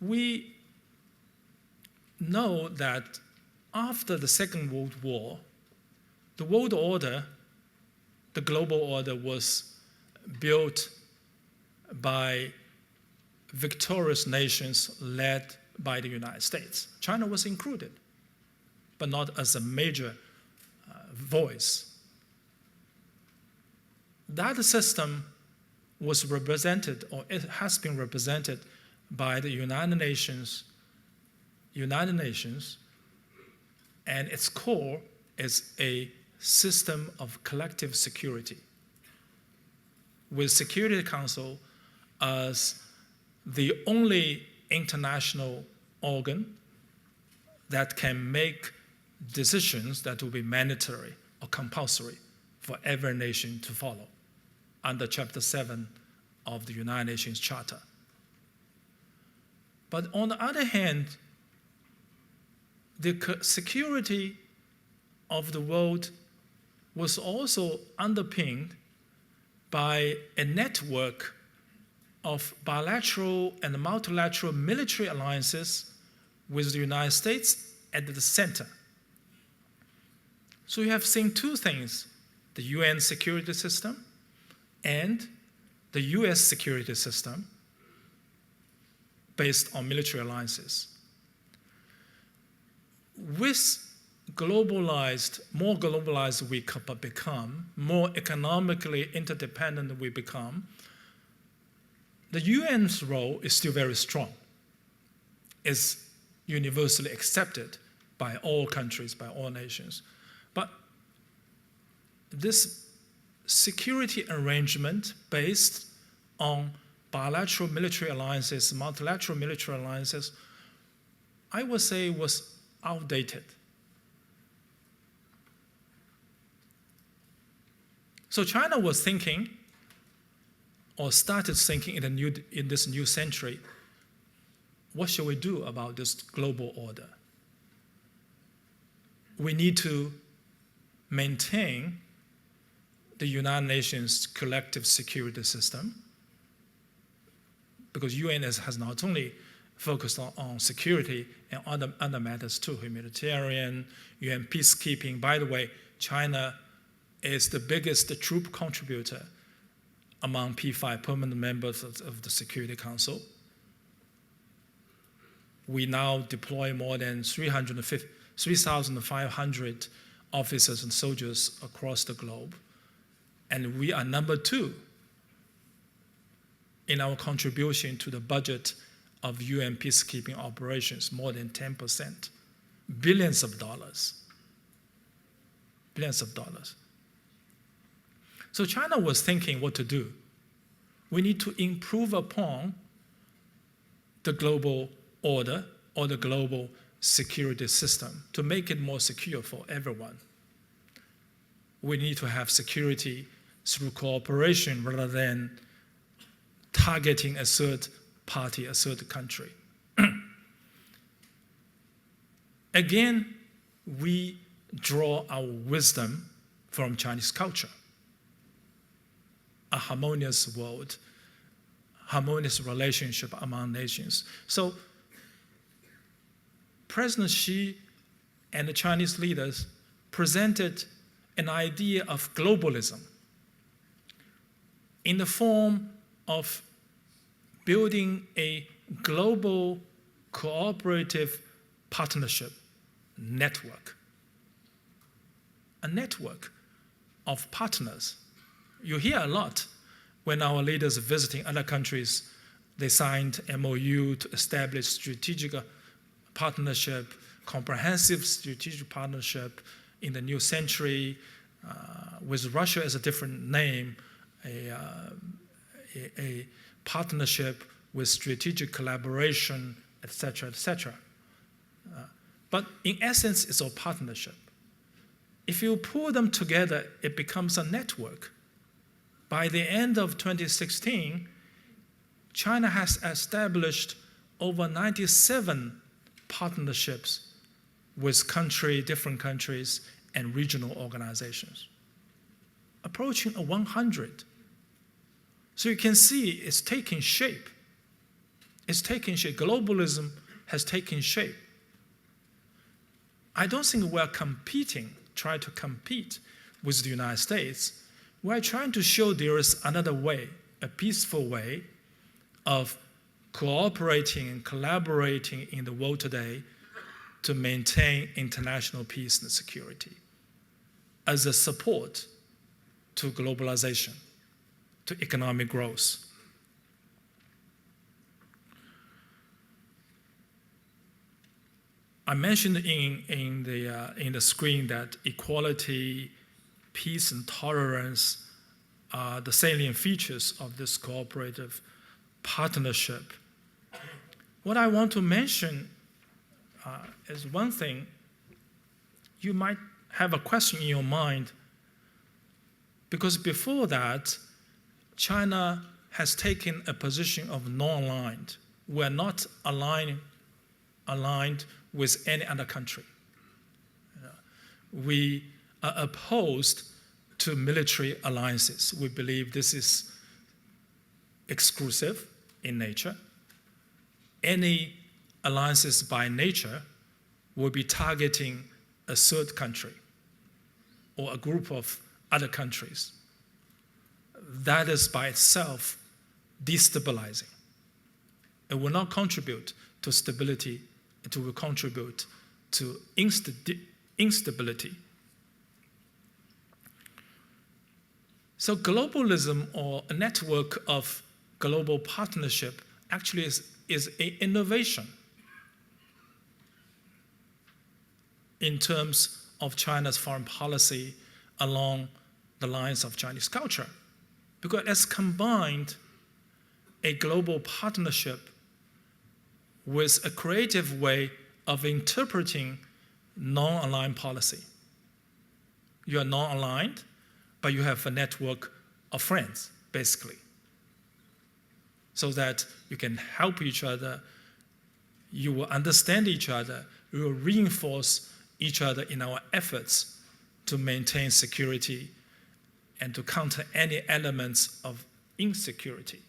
we know that after the Second World War, the world order, the global order, was built by victorious nations led by the United States. China was included, but not as a major voice. That system was represented, or it has been represented, by the United Nations, and its core is a system of collective security, with Security Council as the only international organ that can make decisions that will be mandatory or compulsory for every nation to follow under Chapter 7 of the United Nations Charter. But on the other hand, the security of the world was also underpinned by a network of bilateral and multilateral military alliances with the United States at the center. So you have seen two things: the UN security system and the U.S. security system based on military alliances. With more globalized we become, more economically interdependent we become, the UN's role is still very strong. It's universally accepted by all countries, by all nations. But this security arrangement based on bilateral military alliances, multilateral military alliances, I would say was outdated. So China was thinking, or started thinking in this new century, what shall we do about this global order? We need to maintain the United Nations collective security system, because UN has not only focused on security and other matters too, humanitarian, UN peacekeeping. By the way, China is the biggest troop contributor among P5 permanent members of the Security Council. We now deploy more than 3,500 officers and soldiers across the globe. And we are number 2 in our contribution to the budget of UN peacekeeping operations, more than 10%, billions of dollars. So China was thinking what to do. We need to improve upon the global order or the global security system to make it more secure for everyone. We need to have security through cooperation rather than targeting a third party, a third country. Again, we draw our wisdom from Chinese culture. A harmonious world, harmonious relationship among nations. So President Xi and the Chinese leaders presented an idea of globalism in the form of building a global cooperative partnership network, a network of partners. You hear a lot when our leaders are visiting other countries. They signed MOU to establish strategic partnership, comprehensive strategic partnership in the new century, with Russia as a different name, a partnership with strategic collaboration, etc., etc. But in essence, it's a partnership. If you pull them together, it becomes a network. By the end of 2016, China has established over 97 partnerships with different countries and regional organizations, approaching 100. So you can see it's taking shape. is taking shape. Globalism has taken shape. I don't think we're trying to compete with the United States. We're trying to show there is another way, a peaceful way of cooperating and collaborating in the world today to maintain international peace and security as a support to globalization, to economic growth. I mentioned in the screen that equality, peace, and tolerance are the salient features of this cooperative partnership. What I want to mention is one thing. You might have a question in your mind, because before that, China has taken a position of non-aligned. We're not aligned with any other country. We are opposed to military alliances. We believe this is exclusive in nature. Any alliances by nature will be targeting a third country or a group of other countries. That is by itself destabilizing. It will not contribute to stability. It will contribute to instability. So globalism, or a network of global partnership, actually is an innovation in terms of China's foreign policy along the lines of Chinese culture, because it's combined a global partnership with a creative way of interpreting non-aligned policy. You are non-aligned, but you have a network of friends, basically, so that you can help each other, you will understand each other, you will reinforce each other in our efforts to maintain security and to counter any elements of insecurity.